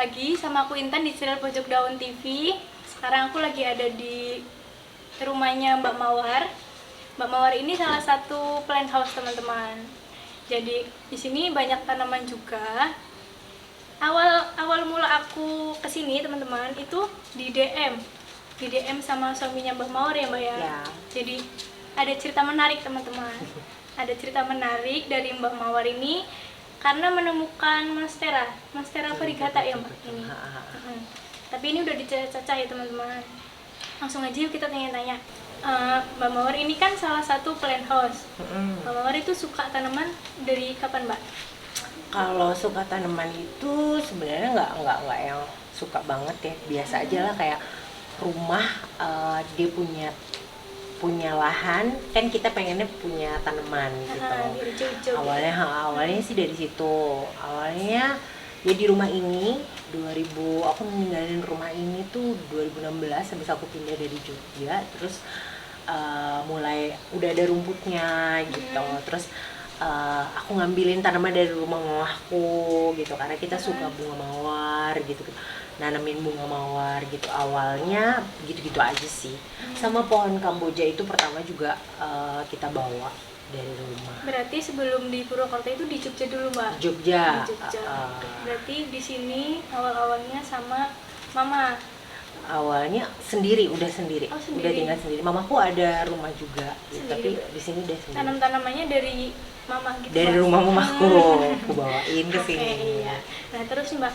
lagi sama aku Intan di serial Pojok Daun TV. Sekarang aku lagi ada di rumahnya Mbak Mawar. Mbak Mawar ini salah satu plant house teman-teman. Jadi di sini banyak tanaman juga. Awal mula aku kesini teman-teman itu di DM sama suaminya Mbak Mawar ya Mbak ya. Ya. Jadi ada cerita menarik teman-teman. Ada cerita menarik dari Mbak Mawar ini karena menemukan monstera variegata ya Mbak ini. Tapi ini udah dicacah ya teman-teman. Langsung aja yuk kita tanya-tanya. Mbak Mawar ini kan salah satu plant house. Mbak Mawar itu suka tanaman dari kapan Mbak? Kalau suka tanaman itu sebenarnya nggak yang suka banget ya, biasa aja lah, kayak rumah dia punya lahan, kan kita pengennya punya tanaman gitu. Awalnya sih dari situ. Awalnya ya di rumah ini 2000, aku ninggalin rumah ini tuh 2016 habis aku pindah dari Jogja. Terus mulai udah ada rumputnya gitu. Terus aku ngambilin tanaman dari rumah mamaku gitu, karena kita suka bunga mawar gitu, nanamin bunga mawar gitu. Awalnya gitu-gitu aja sih. Sama pohon kamboja itu pertama juga kita bawa dari rumah. Berarti sebelum di Purwokerto itu di Jogja dulu Mbak? Jogja. Di Jogja. Berarti di sini awal-awalnya sama Mama? Awalnya udah sendiri. Oh, sendiri. Udah tinggal sendiri. Mamaku ada rumah juga, tapi di sini udah sendiri. Tanam-tanamannya dari Mama gitu? Dari Mbak? rumah mamaku, aku bawain ke sini. Iya. Nah terus nih Mbak,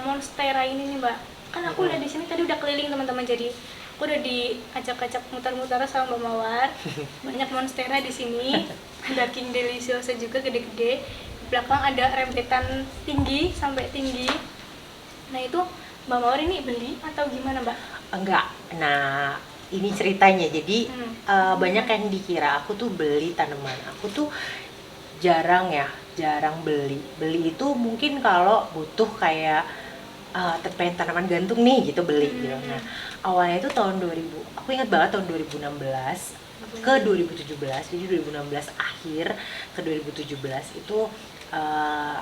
monstera ini nih Mbak, kan aku udah di sini tadi udah keliling teman-teman, jadi aku udah diajak-ajak muter-muter sama Mbak Mawar. Banyak monstera di sini, ada King Deliciosa juga gede-gede. Di belakang ada rempetan tinggi sampai tinggi. Nah itu Mbak Mawar ini beli atau gimana Mbak? Enggak. Nah, ini ceritanya. Jadi banyak yang dikira aku tuh beli tanaman. Aku tuh jarang beli. Beli itu mungkin kalau butuh kayak pengen tanaman gantung nih gitu, beli gitu. Nah, awalnya itu tahun 2000. Aku ingat banget tahun 2016 ke 2017. Jadi 2016 akhir ke 2017 itu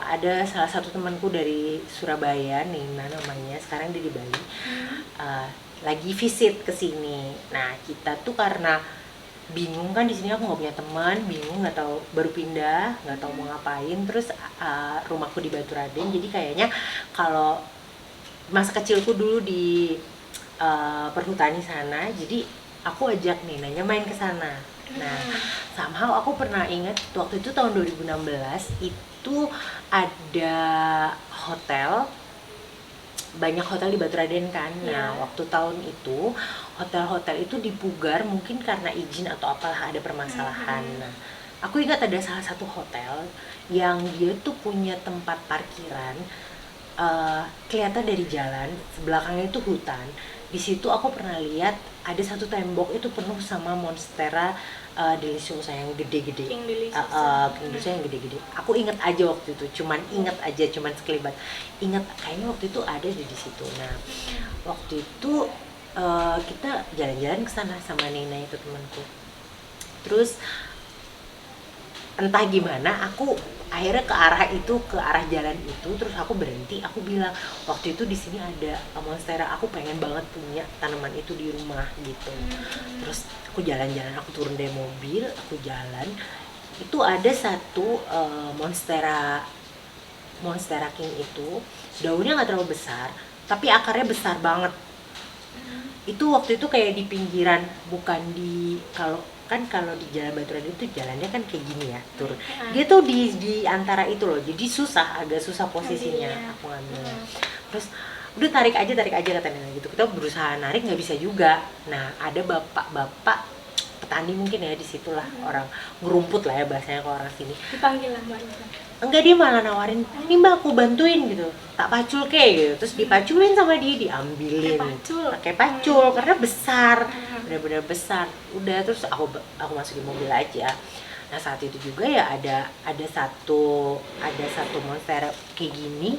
ada salah satu temanku dari Surabaya, Nina namanya, sekarang dia di Bali, lagi visit ke sini. Nah kita tuh karena bingung kan, di sini aku nggak punya teman, bingung, nggak tahu, baru pindah, nggak tahu mau ngapain. Terus rumahku di Baturaden, jadi kayaknya kalau masa kecilku dulu di perhutani sana, jadi aku ajak Ninanya main ke sana. Nah, somehow aku pernah ingat waktu itu tahun 2016 itu ada hotel, banyak hotel di Baturaden kan. Nah, waktu tahun itu hotel-hotel itu dipugar mungkin karena izin atau apalah, ada permasalahan. Nah, aku ingat ada salah satu hotel yang dia tuh punya tempat parkiran, kelihatan dari jalan, sebelakangnya itu hutan. Di situ aku pernah lihat ada satu tembok itu penuh sama monstera deliciosa yang gede-gede. King Deliciosa. Yang gede-gede. Aku inget aja waktu itu, cuman sekelibat. Ingat kayaknya waktu itu ada di situ. Nah, waktu itu kita jalan-jalan ke sana sama Nina itu temanku. Terus entah gimana aku akhirnya ke arah jalan itu, terus aku berhenti, aku bilang waktu itu di sini ada monstera, aku pengen banget punya tanaman itu di rumah gitu. Terus aku jalan-jalan, aku turun dari mobil, aku jalan, itu ada satu monstera king itu, daunnya nggak terlalu besar tapi akarnya besar banget. Itu waktu itu kayak di pinggiran, bukan di, kalau di jalan Baturaden itu jalannya kan kayak gini ya, turun. Dia tuh di antara itu loh, jadi agak susah posisinya aku ngambilnya. Terus udah tarik aja kata Nina gitu. Kita berusaha narik, nggak bisa juga. Nah, ada bapak petani mungkin ya, disitulah orang ngerumput lah ya bahasanya kalau orang sini. Dipanggil lah Mbak? Enggak, dia malah nawarin, ini Mbak aku bantuin gitu, tak pacul kayak gitu. Terus dipaculin sama dia, diambilin pakai pacul karena besar, benar-benar besar. Udah, terus aku masukin mobil aja. Nah, saat itu juga ya ada satu monstera kayak gini,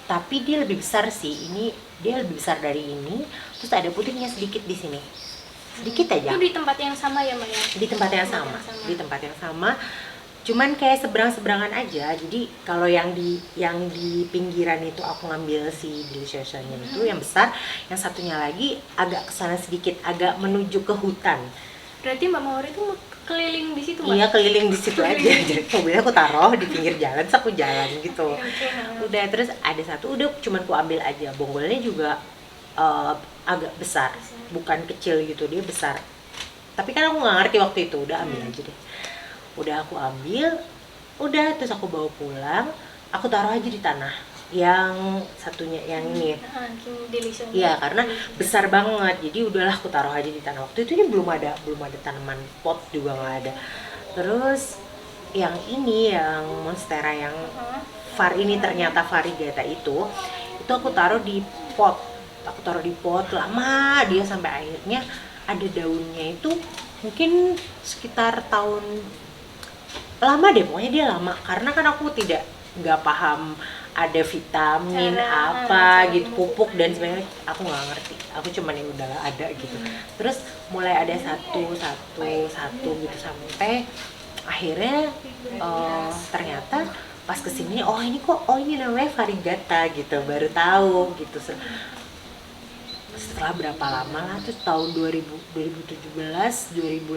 tapi dia lebih besar sih. Dia lebih besar dari ini. Terus ada putihnya sedikit di sini, sedikit aja. Itu di tempat yang sama ya Mbak ya? Di tempat yang sama. cuman kayak seberang-seberangan aja. Jadi kalau yang di pinggiran itu aku ngambil si delicious-nya itu yang besar, yang satunya lagi agak kesana sedikit, agak menuju ke hutan. Berarti Mbak Mawar itu keliling di situ Mbak? Iya, keliling di situ aja. Jadi mobilnya aku taruh di pinggir jalan, terus aku jalan gitu. Oke. Udah, terus ada satu udah cuman ku ambil aja. Bonggolnya juga agak besar, bukan kecil gitu, dia besar. Tapi kan aku nggak ngerti waktu itu, udah ambil aja deh. Udah aku ambil, udah terus aku bawa pulang, aku taruh aja di tanah. Yang satunya yang ini. Delicious. Iya, karena besar banget. Jadi udahlah aku taruh aja di tanah. Waktu itu ini belum ada tanaman pot juga nggak ada. Terus yang ini yang monstera yang ini ternyata variegata itu aku taruh di pot. Aku taruh di pot lama dia sampai akhirnya ada daunnya itu mungkin sekitar tahun lama deh, pokoknya dia lama karena kan aku nggak paham ada vitamin gitu, pupuk dan sebagainya, aku nggak ngerti, aku cuman ya udah ada gitu. Terus mulai ada satu gitu sampai akhirnya ternyata pas kesini ini namanya variegata gitu, baru tahu gitu. Setelah berapa lama lah tuh, tahun 2017, 2018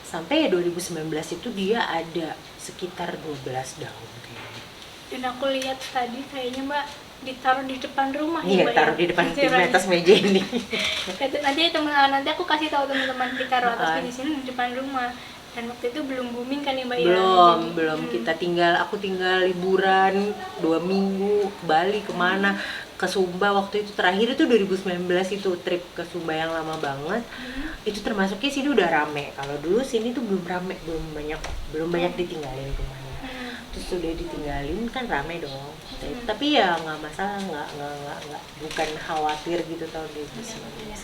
sampai ya 2019 itu dia ada sekitar 12 daun kayaknya. Dan aku lihat tadi kayaknya Mbak ditaruh di depan rumah. Iya, Mbak, taruh ya? di depan di atas meja ini. Nanti aku kasih tahu teman-teman ditaruh atas di sini di depan rumah. Dan waktu itu belum booming kan ya Mbak? Belum. Aku tinggal liburan 2 minggu ke Bali, kemana, ke Sumba. Waktu itu terakhir itu 2019 itu trip ke Sumba yang lama banget. Itu termasuknya sini udah rame. Kalau dulu sini tuh belum rame, belum banyak ditinggalin rumahnya. Terus udah ditinggalin kan rame dong. Tapi ya nggak masalah, nggak bukan khawatir gitu tahun 2019.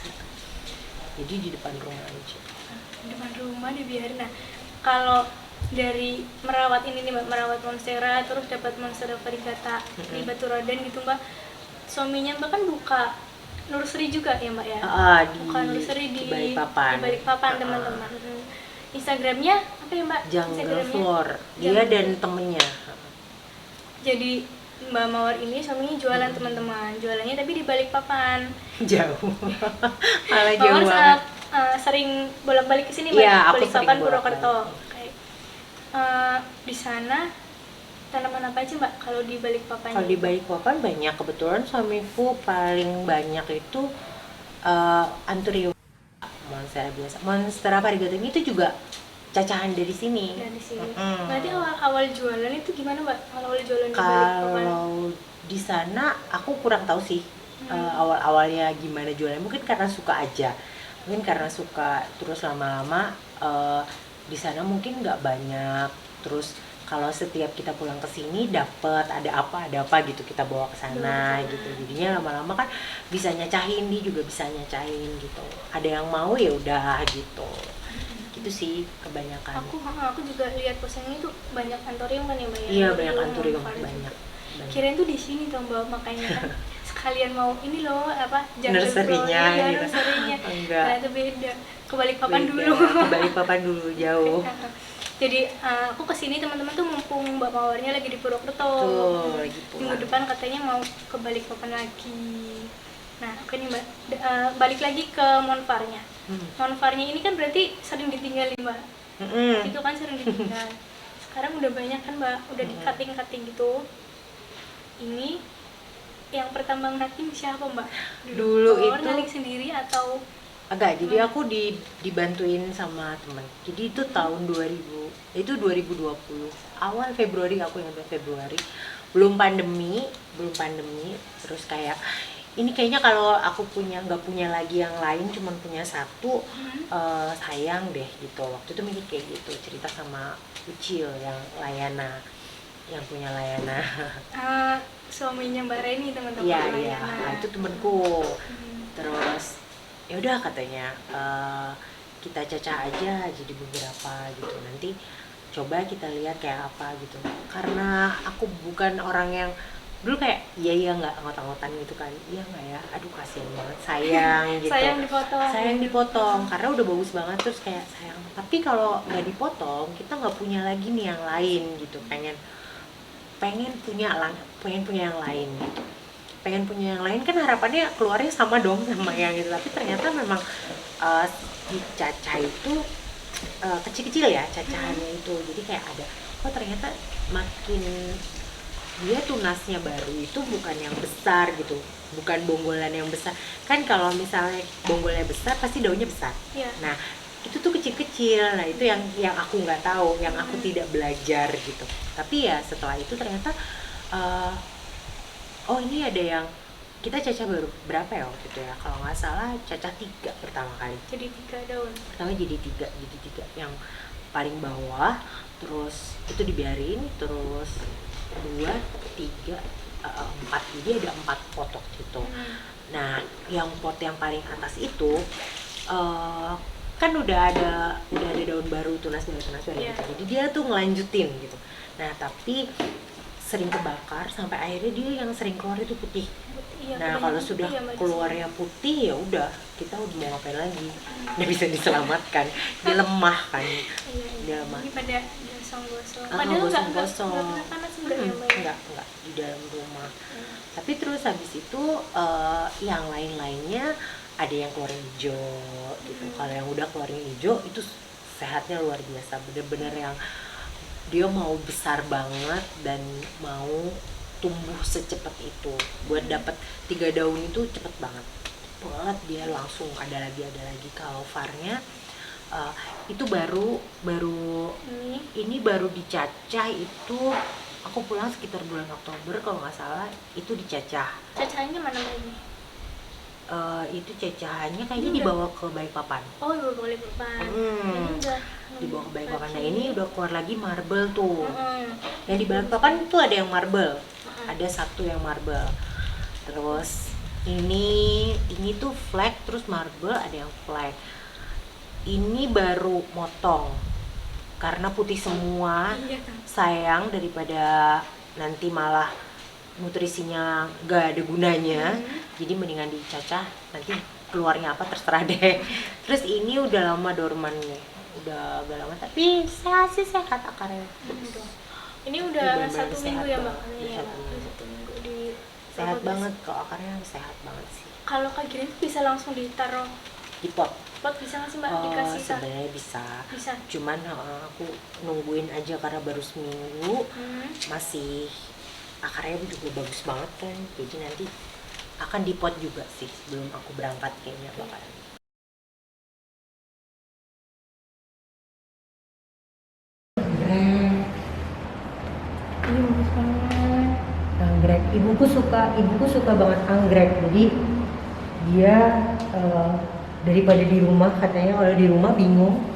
Jadi di depan rumah aja. Di depan rumah dibiarin. Nah, kalau dari merawat ini nih Mbak, merawat monstera terus dapat monstera variegata di Batu Roden gitu Mbak, suaminya Mbak kan buka nursery juga ya Mbak ya? Buka nursery di Balikpapan teman-teman. Instagramnya apa ya Mbak? Jungle Floor, dia dan temennya. Jadi Mbak Mawar ini suaminya jualan teman-teman, jualannya tapi di Balikpapan. Jauh. Malah jauh banget. Sering bolak-balik ke sini Mbak, Balikpapan Purwokerto. Di sana tanaman apa aja Mbak kalau di Balikpapan? Kalau di Balikpapan banyak, kebetulan suamiku paling banyak itu anthurium, monstera biasa. Monstera variegata itu juga cacahan dari sini. Berarti awal jualan itu gimana Mbak? Awal jualan di Balikpapan? Kalau di sana aku kurang tahu sih awal-awalnya gimana jualannya. Mungkin karena suka aja. Terus lama-lama di sana mungkin nggak banyak. Terus kalau setiap kita pulang ke sini dapat ada apa gitu kita bawa ke sana gitu. Jadinya lama-lama kan bisa nyacahin, dia juga bisa nyacahin gitu. Ada yang mau ya udah gitu. Gitu sih kebanyakan. Aku juga lihat postingnya itu banyak anthurium kan ya Mbak ya? Iya, banyak anthurium, banyak. Kirain tuh di sini tuh Mbak, makanya kan sekalian mau ini loh nursery-nya gitu. Nursery-nya. Enggak. Ternyata beda. Ke Balikpapan dulu. Jauh. Jadi aku kesini teman-teman tuh mumpung Mbak Mawarnya lagi di Purwokerto. Lagi pulang. Minggu depan katanya mau ke Balikpapan lagi. Nah, oke nih Mbak, balik lagi ke Monfarnya. Monfarnya ini kan berarti sering ditinggalin Mbak. Itu kan sering ditinggal. Sekarang udah banyak kan Mbak, udah di cutting gitu. Ini yang pertama cutting siapa Mbak? Dulu itu cutting sendiri atau agak, jadi aku dibantuin sama teman. Jadi itu tahun 2020 awal Februari, aku yang Februari, belum pandemi. Terus kayak ini kayaknya kalau aku nggak punya lagi yang lain, cuman punya satu, sayang deh gitu. Waktu itu mikir kayak gitu, cerita sama Ucil yang Layana, yang punya Layana. Suaminya Mbak Reni teman-teman. Iya, itu temenku. Terus ya udah katanya kita cacah aja jadi beberapa gitu, nanti coba kita lihat kayak apa gitu. Karena aku bukan orang yang dulu kayak iya nggak anggot-anggotan gitu kan, iya nggak ya, aduh kasihan banget, sayang gitu, sayang dipotong karena udah bagus banget, terus kayak sayang, tapi kalau nggak dipotong kita nggak punya lagi nih yang lain gitu, pengen pengen punya yang lain gitu, pengen punya yang lain kan harapannya keluarnya sama dong sama yang itu, tapi ternyata memang di cacah itu kecil-kecil ya cacahannya itu, jadi kayak ada kok ternyata makin dia tunasnya baru itu bukan yang besar gitu, bukan bonggolan yang besar kan, kalau misalnya bonggolnya besar pasti daunnya besar. Nah itu tuh kecil-kecil, nah itu yang aku nggak tahu, yang aku tidak belajar gitu, tapi ya setelah itu ternyata oh ini ada yang kita cacah baru berapa ya waktu itu ya, kalau nggak salah cacah 3 pertama kali, jadi 3 daun pertama jadi tiga yang paling bawah, terus itu dibiarin, terus 2, 3, 4, jadi ada 4 potok gitu. Nah yang pot yang paling atas itu kan udah ada daun baru, tunas baru gitu. Jadi dia tuh ngelanjutin gitu. Nah tapi sering kebakar sampai akhirnya dia yang sering keluar itu putih. Nah kalau sudah keluarnya putih ya udah, kita udah mau ngapain lagi, nggak bisa diselamatkan, dia lemah kan, dia lemah. Ini pada gosong-gosong. Padahal nggak panas sebenarnya, nggak di dalam rumah. Tapi terus habis itu yang lain-lainnya ada yang keluar hijau gitu. Kalau yang udah keluar hijau itu sehatnya luar biasa, bener-bener yang dia mau besar banget dan mau tumbuh secepat itu. Buat dapat 3 daun itu cepet banget dia langsung ada lagi. Kalau varnya itu baru ini baru dicacah itu, aku pulang sekitar bulan Oktober kalau nggak salah, itu dicacah. Cacahnya mana lagi? Itu cacahannya kayaknya dibawa ke Balikpapan. Oh, dibawa ke Balikpapan. Ini udah dibawa ke Balikpapan. Nah ini udah keluar lagi marble tuh. Yang di Balikpapan tuh ada yang marble, ada 1 yang marble. Terus ini tuh flag, terus marble, ada yang flag. Ini baru motong karena putih semua, sayang daripada nanti malah nutrisinya gak ada gunanya, jadi mendingan dicacah, nanti keluarnya apa terserah deh. Terus ini udah lama dorman nih, udah agak lama, tapi sehat akarnya. Ini udah 1 minggu ya mbak? Iya, 1 minggu. Sehat banget, kalau akarnya sehat banget sih. Kalau kayak gini bisa langsung ditaruh di pot bisa nggak sih mbak? Dikasih sebenarnya bisa. Cuman aku nungguin aja karena baru seminggu, masih akarnya juga bagus banget kan, jadi nanti akan dipot juga sih sebelum aku berangkat kayaknya bakalan. Ini bagus banget. Anggrek, ibuku suka banget anggrek, jadi dia daripada di rumah, katanya kalau di rumah bingung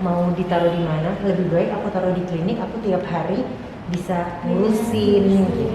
mau ditaruh di mana, lebih baik aku taruh di klinik, aku tiap hari bisa ngurusin gitu.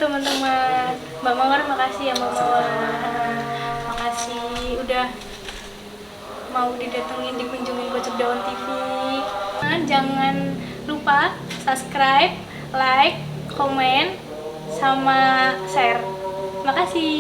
teman-teman. Mbak Mawar makasih ya Mbak Mawar, makasih udah mau didatengin, dikunjungin Pojok Daun TV. Jangan lupa subscribe, like, komen, sama share. Makasih.